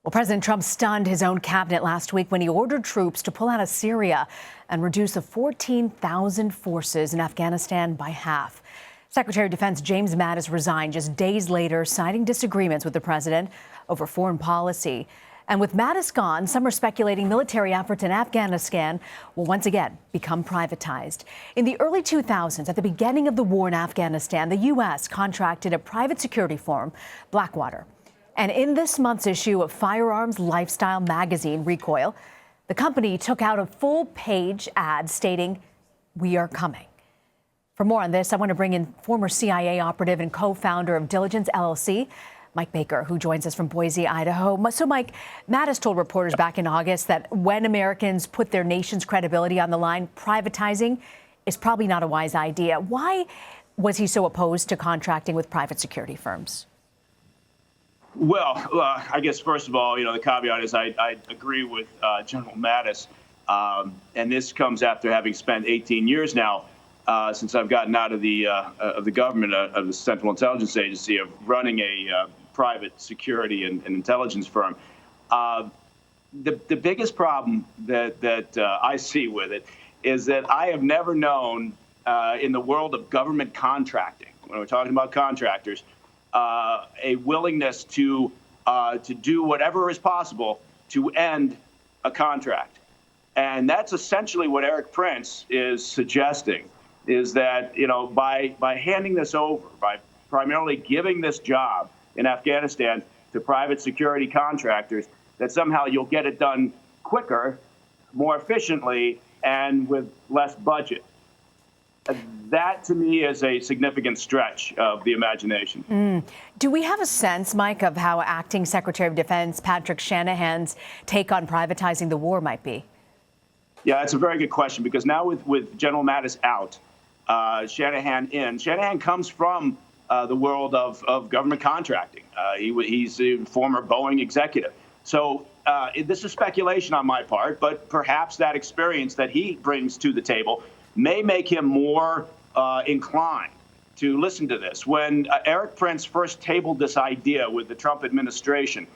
Well, President Trump stunned his own cabinet last week when he ordered troops to pull out of Syria and reduce the 14,000 forces in Afghanistan by half. Secretary of Defense James Mattis resigned just days later, citing disagreements with the president over foreign policy. And with Mattis gone, some are speculating military efforts in Afghanistan will once again become privatized. In the early 2000s, at the beginning of the war in Afghanistan, the U.S. contracted a private security firm, Blackwater. And in this month's issue of Firearms Lifestyle magazine, Recoil, the company took out a full-page ad stating, "We are coming." For more on this, I want to bring in former CIA operative and co-founder of Diligence LLC, Mike Baker, who joins us from Boise, Idaho. So, Mike, Mattis told reporters back in August that when Americans put their nation's credibility on the line, privatizing is probably not a wise idea. Why was he so opposed to contracting with private security firms? Well, I guess, first of all, the caveat is I agree with General Mattis. And this comes after having spent 18 years now since I've gotten out of the government, of the Central Intelligence Agency, of running a private security and intelligence firm. The biggest problem that I see with it is that I have never known in the world of government contracting, when we're talking about contractors, a willingness to do whatever is possible to end a contract. And that's essentially what Eric Prince is suggesting, is that, by handing this over, by primarily giving this job in Afghanistan to private security contractors, that somehow you'll get it done quicker, more efficiently, and with less budget. That, to me, is a significant stretch of the imagination. Do we have a sense, Mike, of how Acting Secretary of Defense Patrick Shanahan's take on privatizing the war might be? Yeah, that's a very good question, because now with General Mattis out, Shanahan in, Shanahan comes from the world of government contracting. He's a former Boeing executive. So this is speculation on my part, but perhaps that experience that he brings to the table may make him more inclined to listen to this. When Eric Prince first tabled this idea with the Trump administration,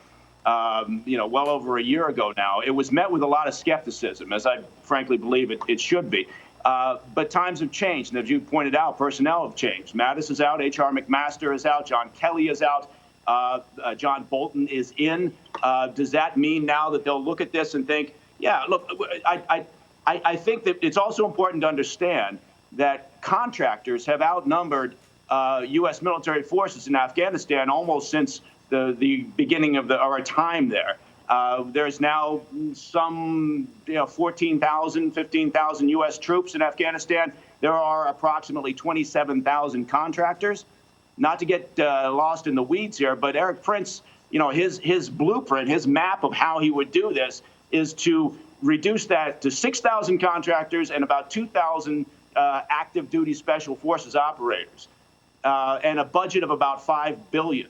well over a year ago now, it was met with a lot of skepticism, as I frankly believe it should be. But times have changed, and as you pointed out, personnel have changed. Mattis is out, H.R. McMaster is out, John Kelly is out, John Bolton is in. Does that mean now that they'll look at this and think, yeah, look, I think that it's also important to understand that contractors have outnumbered U.S. military forces in Afghanistan almost since the beginning of our time there. There's now some 14,000, 15,000 U.S. troops in Afghanistan. There are approximately 27,000 contractors. Not to get lost in the weeds here, but Eric Prince, his blueprint, his map of how he would do this is to reduce that to 6,000 contractors and about 2,000 active duty special forces operators, and a budget of about $5 billion.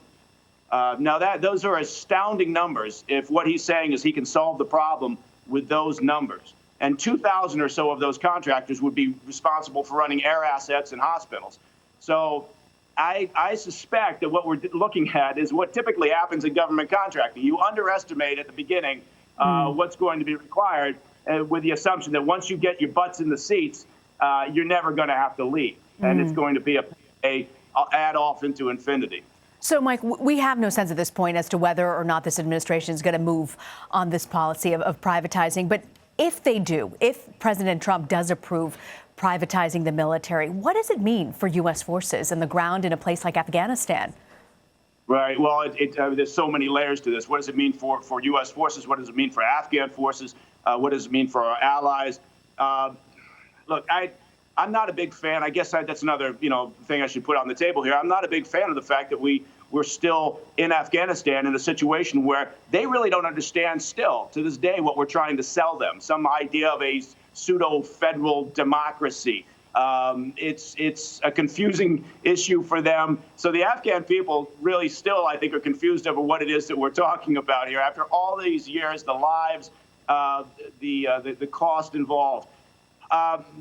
Now, those are astounding numbers if what he's saying is he can solve the problem with those numbers. And 2,000 or so of those contractors would be responsible for running air assets and hospitals. So I suspect that what we're looking at is what typically happens in government contracting. You underestimate at the beginning what's going to be required, with the assumption that once you get your butts in the seats, you're never going to have to leave. And it's going to be a add off into infinity. So, Mike, we have no sense at this point as to whether or not this administration is going to move on this policy of privatizing. But if they do, if President Trump does approve privatizing the military, what does it mean for U.S. forces on the ground in a place like Afghanistan? Right. Well, there's so many layers to this. What does it mean for U.S. forces? What does it mean for Afghan forces? What does it mean for our allies? Look, I'm not a big fan. I guess that's another thing I should put on the table here. I'm not a big fan of the fact that we're still in Afghanistan in a situation where they really don't understand still to this day what we're trying to sell them. Some idea of a pseudo-federal democracy. It's a confusing issue for them. So the Afghan people really still, I think, are confused over what it is that we're talking about here. After all these years, the lives, the cost involved.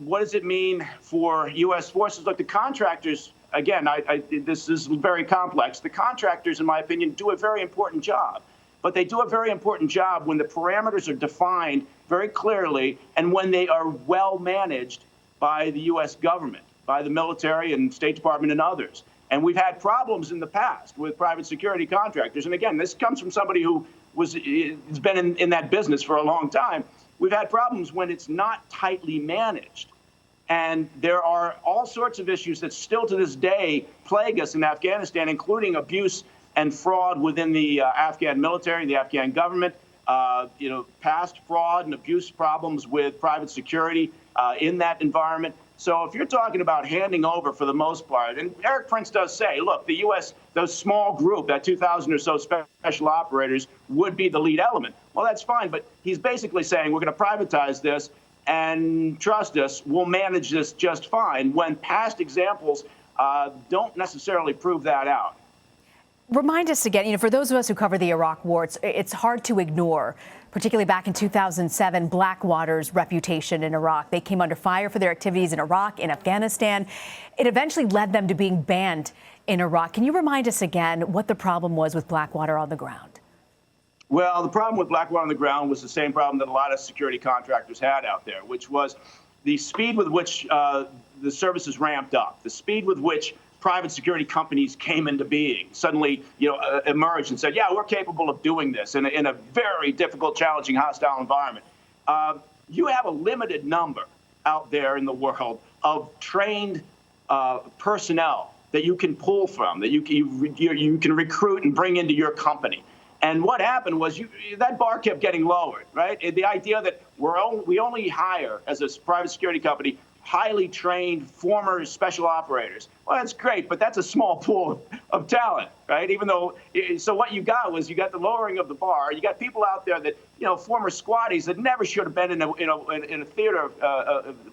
What does it mean for U.S. forces? Look, the contractors, again, this is very complex. The contractors, in my opinion, do a very important job. but they do a very important job when the parameters are defined very clearly and when they are well managed by the U.S. government, by the military and State Department and others. And we've had problems in the past with private security contractors. And again, this comes from somebody who has been in that business for a long time. We've had problems when it's not tightly managed. And there are all sorts of issues that still to this day plague us in Afghanistan, including abuse and fraud within the Afghan military, the Afghan government, past fraud and abuse problems with private security in that environment. So if you're talking about handing over for the most part, and Eric Prince does say, look, the U.S., those small group, that 2,000 or so special operators would be the lead element. Well, that's fine, but he's basically saying we're going to privatize this and trust us, we'll manage this just fine, when past examples don't necessarily prove that out. Remind us again, for those of us who cover the Iraq War, it's hard to ignore, particularly back in 2007, Blackwater's reputation in Iraq. They came under fire for their activities in Iraq, in Afghanistan. It eventually led them to being banned in Iraq. Can you remind us again what the problem was with Blackwater on the ground? Well, the problem with Blackwater on the ground was the same problem that a lot of security contractors had out there, which was the speed with which the services ramped up, the speed with which private security companies came into being, suddenly, emerged and said, yeah, we're capable of doing this in a very difficult, challenging, hostile environment. You have a limited number out there in the world of trained personnel that you can pull from, that you can recruit and bring into your company. And what happened was that bar kept getting lowered, right? The idea that we only hire, as a private security company, highly trained former special operators. Well, that's great, but that's a small pool of talent, right? So what you got the lowering of the bar. You got people out there that, former squaddies that never should have been in a theater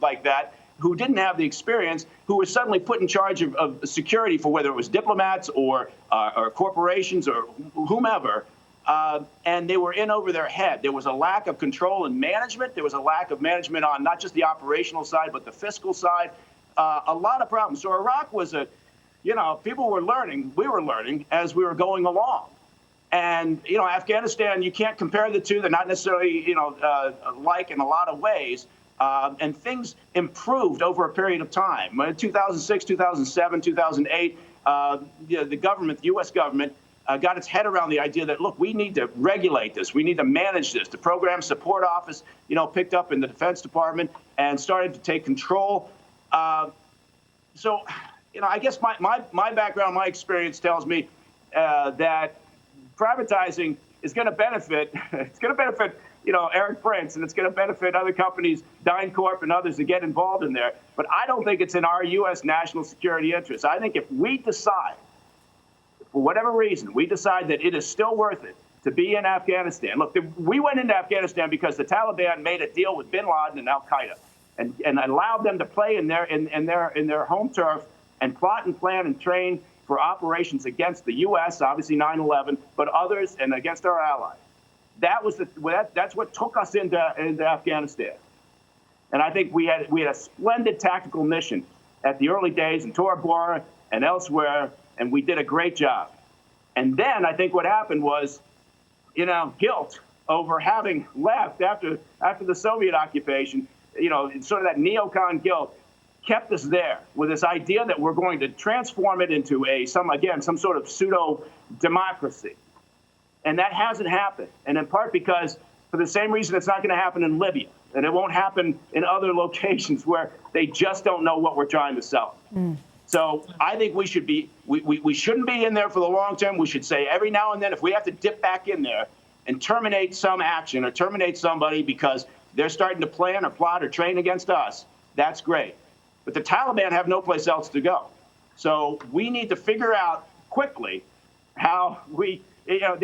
like that, who didn't have the experience, who were suddenly put in charge of security for whether it was diplomats or corporations or whomever. And they were in over their head. There was a lack of control and management. There was a lack of management on not just the operational side, but the fiscal side. A lot of problems. So Iraq was people were learning. We were learning as we were going along. And, Afghanistan, you can't compare the two. They're not necessarily, alike in a lot of ways. And things improved over a period of time. In 2006, 2007, 2008, the government, the U.S. government, got its head around the idea that, look, we need to regulate this. We need to manage this. The Program Support Office, picked up in the Defense Department and started to take control. I guess my background, my experience tells me that privatizing is going to benefit. It's going to benefit, Eric Prince, and it's going to benefit other companies, DynCorp and others that get involved in there. But I don't think it's in our U.S. national security interests. I think if we decide, for whatever reason, we decide that it is still worth it to be in Afghanistan. Look, we went into Afghanistan because the Taliban made a deal with bin Laden and al-Qaeda and allowed them to play in their home turf and plot and plan and train for operations against the U.S., obviously 9/11, but others, and against our allies. That's what took us into Afghanistan. And I think we had a splendid tactical mission at the early days in Tora Bora and elsewhere, and we did a great job. And then I think what happened was, guilt over having left after the Soviet occupation, sort of that neocon guilt kept us there with this idea that we're going to transform it into some sort of pseudo-democracy. And that hasn't happened. And in part because, for the same reason, it's not going to happen in Libya. And it won't happen in other locations where they just don't know what we're trying to sell. So I think we shouldn't be in there for the long term. We should say every now and then, if we have to dip back in there and terminate some action or terminate somebody because they're starting to plan or plot or train against us, that's great. But the Taliban have no place else to go. So we need to figure out quickly how the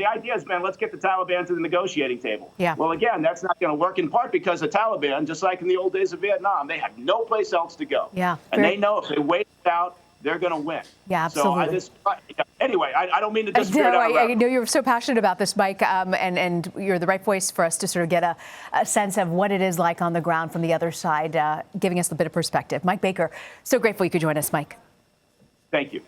idea has been, let's get the Taliban to the negotiating table. Yeah. Well, again, that's not going to work, in part because the Taliban, just like in the old days of Vietnam, they have no place else to go. Yeah. And they know if they wait it out, they're going to win. Yeah, absolutely. So anyway, I don't mean to just I know you're so passionate about this, Mike, and you're the right voice for us to sort of get a sense of what it is like on the ground from the other side, giving us a bit of perspective. Mike Baker, so grateful you could join us, Mike. Thank you.